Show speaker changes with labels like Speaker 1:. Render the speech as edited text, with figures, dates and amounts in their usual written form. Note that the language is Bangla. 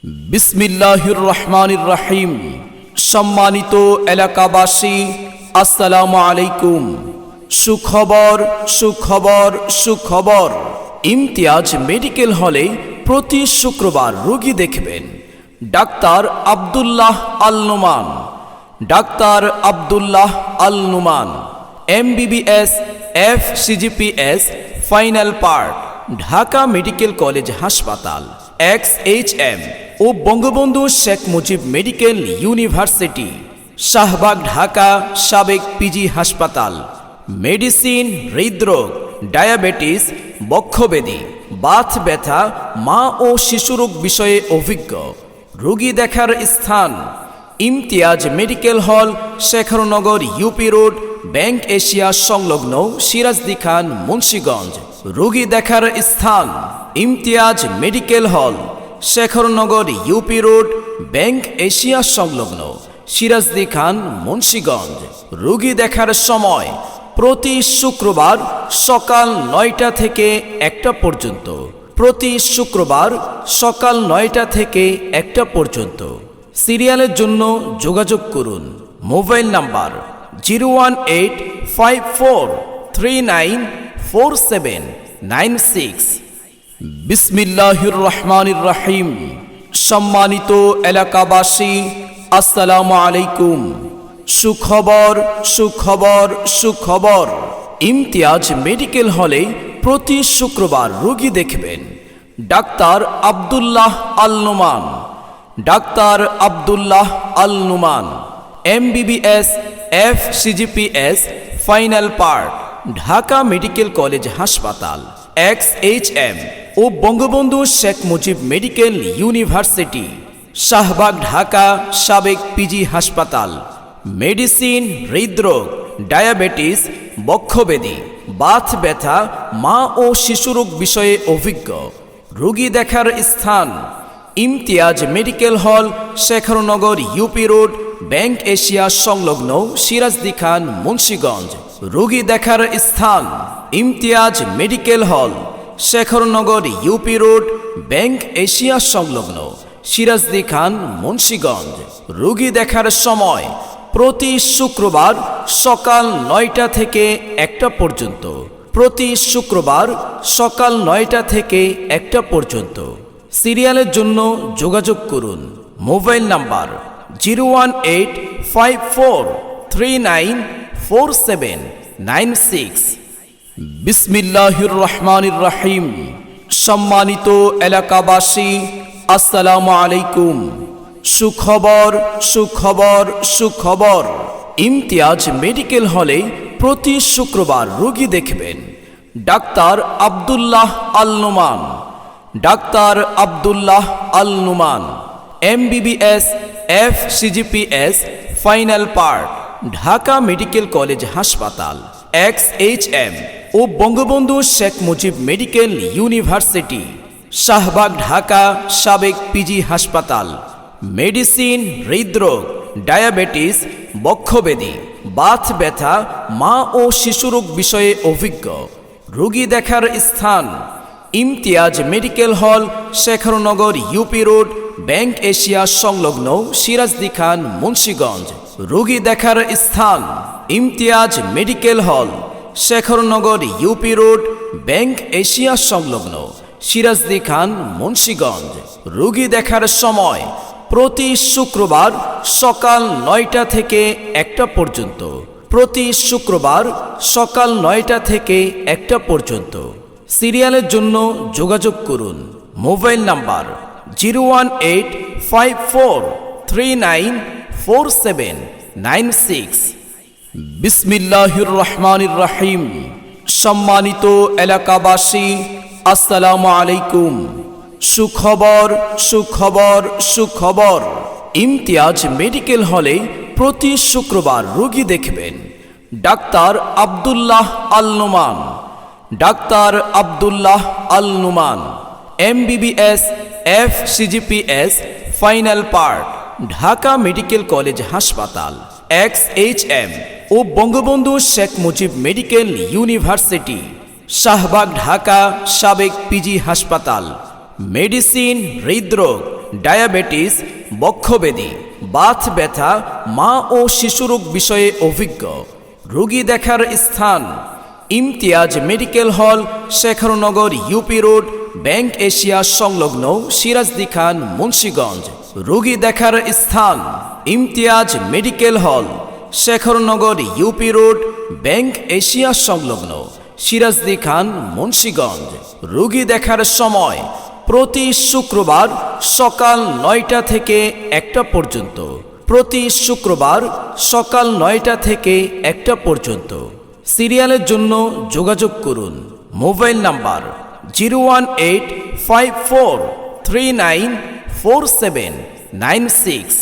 Speaker 1: বিসমিল্লাহির রহমানির রহিম। সম্মানিত এলাকাবাসী, আসসালামু আলাইকুম। সুখবর সুখবর সুখবর। ইমতিয়াজ মেডিকেল হলে প্রতি শুক্রবার রোগী দেখবেন ডাক্তার আব্দুল্লাহ আল নুমান। ডাক্তার Abdullah Al Numan, MBBS FCGPS final part, Dhaka medical college হাসপাতাল, XHM ও বঙ্গবন্ধু শেখ মুজিব মেডিকেল ইউনিভার্সিটি, শাহবাগ ঢাকা সাবেক পিজি হাসপাতাল। মেডিসিন, হৃদরোগ, ডায়াবেটিস, বক্ষব্যাধি, বাত ব্যথা, মা ও শিশুরোগ বিষয়ে অভিজ্ঞ। রোগী দেখার স্থান Imtiaz medical hall, Shekharnagar UP road, bank Asia সংলগ্ন, সিরাজদি খান, মুন্সিগঞ্জ। রোগী দেখার স্থান Imtiaz medical hall, Shekharnagar UP road, bank Asia সংলগ্ন, সিরাজদি খান, মুন্সিগঞ্জ। রোগী দেখার সময় প্রতি শুক্রবার সকাল 9টা থেকে 1টা পর্যন্ত। প্রতি শুক্রবার সকাল 9টা থেকে 1টা পর্যন্ত। সিরিয়ালের জন্য যোগাযোগ করুন। Mobile number 01854394796। বিসমিল্লাহির রহমানির রহিম। সম্মানিত এলাকাবাসী, আসসালামু আলাইকুম। সুখবর সুখবর সুখবর। ইমতিয়াজ মেডিকেল হলে প্রতি শুক্রবার রোগী দেখবেন ডাক্তার আব্দুল্লাহ আল নুমান। ডাক্তার Abdullah Al Numan, MBBS FCGPS final part, Dhaka medical college হাসপাতাল, XHM ও বঙ্গবন্ধু শেখ মুজিব মেডিকেল ইউনিভার্সিটি, শাহবাগ ঢাকা সাবেক পিজি হাসপাতাল। মেডিসিন, হৃদরোগ, ডায়াবেটিস, বক্ষব্যাধি, বাত ব্যথা, মা ও শিশুরোগ বিষয়ে অভিজ্ঞ। রোগী দেখার স্থান Imtiaz medical hall, Shekharnagar UP road, bank Asia সংলগ্ন, সিরাজদি খান, মুন্সিগঞ্জ। রোগী দেখার স্থান Imtiaz medical hall, Shekharnagar UP road, bank Asia সংলগ্ন, সিরাজদি খান, মুন্সিগঞ্জ। রোগী দেখার সময় প্রতি শুক্রবার সকাল 9টা থেকে 1টা পর্যন্ত। প্রতি শুক্রবার সকাল 9টা থেকে 1টা পর্যন্ত। সিরিয়ালের জন্য যোগাযোগ করুন। Mobile number 01854394796। বিসমিল্লাহির রহমানির রহিম। সম্মানিত এলাকাবাসী, আসসালামু আলাইকুম। সুখবর সুখবর সুখবর। ইমতিয়াজ মেডিকেল হলে প্রতি শুক্রবার রোগী দেখবেন ডাক্তার আব্দুল্লাহ আল নুমান। ডাক্তার Abdullah Al Numan, MBBS FCGPS final part, Dhaka medical college হাসপাতাল, XHM ও বঙ্গবন্ধু শেখ মুজিব মেডিকেল ইউনিভার্সিটি, শাহবাগ ঢাকা সাবেক পিজি হাসপাতাল। মেডিসিন, হৃদরোগ, ডায়াবেটিস, বক্ষব্যাধি, বাত ব্যথা, মা ও শিশুরোগ বিষয়ে অভিজ্ঞ। রোগী দেখার স্থান Imtiaz medical hall, Shekharnagar UP road, bank Asia সংলগ্ন, সিরাজদি খান, মুন্সিগঞ্জ। রোগী দেখার স্থান Imtiaz medical hall, Shekharnagar UP road, bank Asia সংলগ্ন, সিরাজদি খান, মুন্সিগঞ্জ। রোগী দেখার সময় প্রতি শুক্রবার সকাল 9টা থেকে 1টা পর্যন্ত। প্রতি শুক্রবার সকাল 9টা থেকে 1টা পর্যন্ত। সিরিয়ালের জন্য যোগাযোগ করুন। Mobile number 01854394796। বিসমিল্লাহির রহমানির রহিম। সম্মানিত এলাকাবাসী, আসসালামু আলাইকুম। সুখবর সুখবর সুখবর। ইমতিয়াজ মেডিকেল হলে প্রতি শুক্রবার রোগী দেখবেন ডাক্তার আব্দুল্লাহ আল নুমান। ডাক্তার Abdullah Al Numan, MBBS FCGPS final part, Dhaka medical college হাসপাতাল, XHM ও বঙ্গবন্ধু শেখ মুজিব মেডিকেল ইউনিভার্সিটি, শাহবাগ ঢাকা সাবেক পিজি হাসপাতাল। মেডিসিন, হৃদরোগ, ডায়াবেটিস, বক্ষব্যাধি, বাত ব্যথা, মা ও শিশুরোগ বিষয়ে অভিজ্ঞ। রোগী দেখার স্থান Imtiaz medical hall, Shekharnagar UP road, bank Asia সংলগ্ন, সিরাজদি খান, মুন্সিগঞ্জ। রোগী দেখার স্থান Imtiaz medical hall, Shekharnagar UP road, bank Asia সংলগ্ন, সিরাজদি খান, মুন্সিগঞ্জ। রোগী দেখার সময় প্রতি শুক্রবার সকাল 9টা থেকে 1টা পর্যন্ত। প্রতি শুক্রবার সকাল 9টা থেকে 1টা পর্যন্ত। সিরিয়ালের জন্য যোগাযোগ করুন। Mobile number 01854394796।